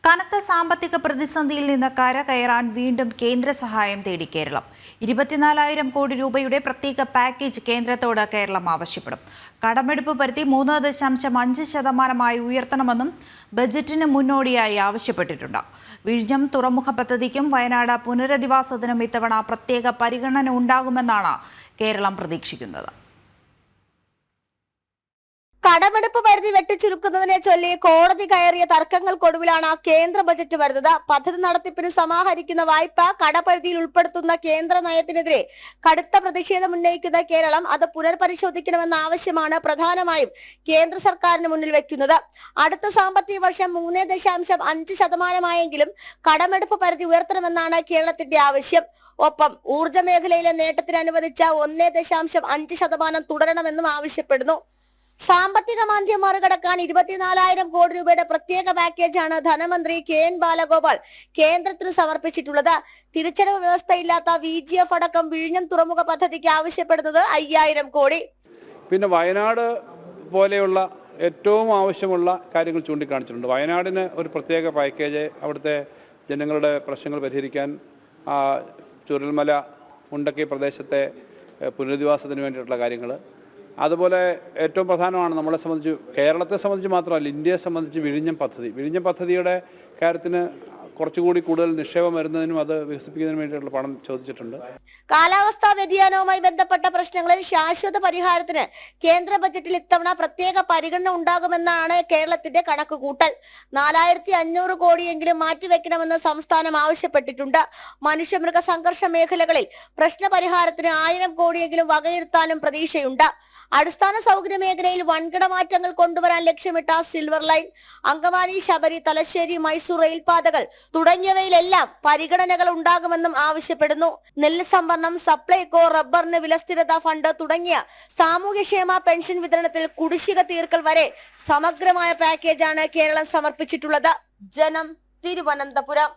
കനത്ത സാമ്പത്തിക പ്രതിസന്ധിയിൽ നിന്ന് കരകയറാൻ വീണ്ടും കേന്ദ്ര സഹായം തേടി കേരളം. 24,000 കോടി രൂപയുടെ പ്രത്യേക പാക്കേജ് കേന്ദ്രത്തോട് കേരളം ആവശ്യപ്പെടും. കടമെടുപ്പ് പരിധി 3.5% ഉയർത്തണമെന്നും ബജറ്റിന് മുന്നോടിയായി ആവശ്യപ്പെട്ടിട്ടുണ്ട്. വിഴിഞ്ഞം തുറമുഖ പദ്ധതിക്കും വയനാട് പുനരധിവാസത്തിനും ഇത്തവണ പ്രത്യേക പരിഗണന ഉണ്ടാകുമെന്നാണ് കേരളം പ്രതീക്ഷിക്കുന്നത്. കടമെടുപ്പ് പരിധി വെട്ടിച്ചുരുക്കുന്നതിനെ ചൊല്ലി കോടതി കയറിയ തർക്കങ്ങൾക്കൊടുവിലാണ് കേന്ദ്ര ബജറ്റ് വരുന്നത്. പദ്ധതി നടത്തിപ്പിന് സമാഹരിക്കുന്ന വായ്പ കടപരിധിയിൽ ഉൾപ്പെടുത്തുന്ന കേന്ദ്ര നയത്തിനെതിരെ കടുത്ത പ്രതിഷേധം ഉന്നയിക്കുന്ന കേരളം അത് പുനർപരിശോധിക്കണമെന്ന ആവശ്യമാണ് പ്രധാനമായും കേന്ദ്ര സർക്കാരിന് മുന്നിൽ വെക്കുന്നത്. അടുത്ത സാമ്പത്തിക വർഷം 3.5% കടമെടുപ്പ് പരിധി ഉയർത്തണമെന്നാണ് കേരളത്തിന്റെ ആവശ്യം. ഒപ്പം ഊർജ്ജ മേഖലയിലെ നേട്ടത്തിന് അനുവദിച്ച 1.5% തുടരണമെന്നും ആവശ്യപ്പെടുന്നു. സാമ്പത്തിക മാന്ദ്യം മറികടക്കാൻ 24,000 കോടി രൂപയുടെ പ്രത്യേക പാക്കേജാണ് ധനമന്ത്രി KN ബാലഗോപാൽ കേന്ദ്രത്തിന് സമർപ്പിച്ചിട്ടുള്ളത്. തിരിച്ചടവ് വ്യവസ്ഥയില്ലാത്ത VGF അടക്കം വിഴിഞ്ഞം തുറമുഖ പദ്ധതിക്ക് ആവശ്യപ്പെടുന്നത് 5,000 കോടി. പിന്നെ വയനാട് പോലെയുള്ള ഏറ്റവും ആവശ്യമുള്ള കാര്യങ്ങൾ ചൂണ്ടിക്കാണിച്ചിട്ടുണ്ട്. വയനാടിന് ഒരു പ്രത്യേക പാക്കേജ്, അവിടുത്തെ ജനങ്ങളുടെ പ്രശ്നങ്ങൾ പരിഹരിക്കാൻ, ചുരൽമല മുണ്ടക്കൈ പ്രദേശത്തെ പുനരധിവാസത്തിന് വേണ്ടിയിട്ടുള്ള കാര്യങ്ങൾ, അതുപോലെ ഏറ്റവും പ്രധാനമാണ് നമ്മളെ സംബന്ധിച്ച്, കേരളത്തെ സംബന്ധിച്ച് മാത്രമല്ല ഇന്ത്യയെ സംബന്ധിച്ച് വിഴിഞ്ഞം പദ്ധതിയുടെ കാര്യത്തിന് കുറച്ചുകൂടി കൂടുതൽ നിക്ഷേപം വരുന്നതിനും അത് വികസിപ്പിക്കുന്നതിനും വേണ്ടിയിട്ടുള്ള പണം ചോദിച്ചിട്ടുണ്ട്. കാലാവസ്ഥാ വ്യതിയാനവുമായി ബന്ധപ്പെട്ട പ്രശ്നങ്ങളിൽ ശാശ്വത പരിഹാരത്തിന് കേന്ദ്ര ബജറ്റിൽ ഇത്തവണ പ്രത്യേക പരിഗണന ഉണ്ടാകുമെന്നാണ് കേരളത്തിന്റെ കണക്കുകൂട്ടൽ. 4,500 കോടിയെങ്കിലും മാറ്റിവെക്കണമെന്ന് സംസ്ഥാനം ആവശ്യപ്പെട്ടിട്ടുണ്ട്. മനുഷ്യമൃഗ സംഘർഷ മേഖലകളിൽ പ്രശ്ന പരിഹാരത്തിന് 1,000 കോടിയെങ്കിലും വകയിരുത്താനും പ്രതീക്ഷയുണ്ട്. അടിസ്ഥാന സൗകര്യ മേഖലയിൽ വൻകിട മാറ്റങ്ങൾ കൊണ്ടുവരാൻ ലക്ഷ്യമിട്ട സിൽവർ ലൈൻ, അങ്കമാലി, ശബരി, തലശ്ശേരി, മൈസൂർ റെയിൽപാതകൾ തുടങ്ങിയവയിലെല്ലാം പരിഗണനകൾ ഉണ്ടാകുമെന്നും ആവശ്യപ്പെടുന്നു. നെല്ല് സംഭരണം, സപ്ലൈകോ, റബ്ബറിന് വിലസ്ഥിരതാ ഫണ്ട് തുടങ്ങിയ സാമൂഹ്യക്ഷേമ പെൻഷൻ വിതരണത്തിൽ കുടിശ്ശിക തീർക്കൽ വരെ സമഗ്രമായ പാക്കേജാണ് കേരളം സമർപ്പിച്ചിട്ടുള്ളത്. ജനം, തിരുവനന്തപുരം.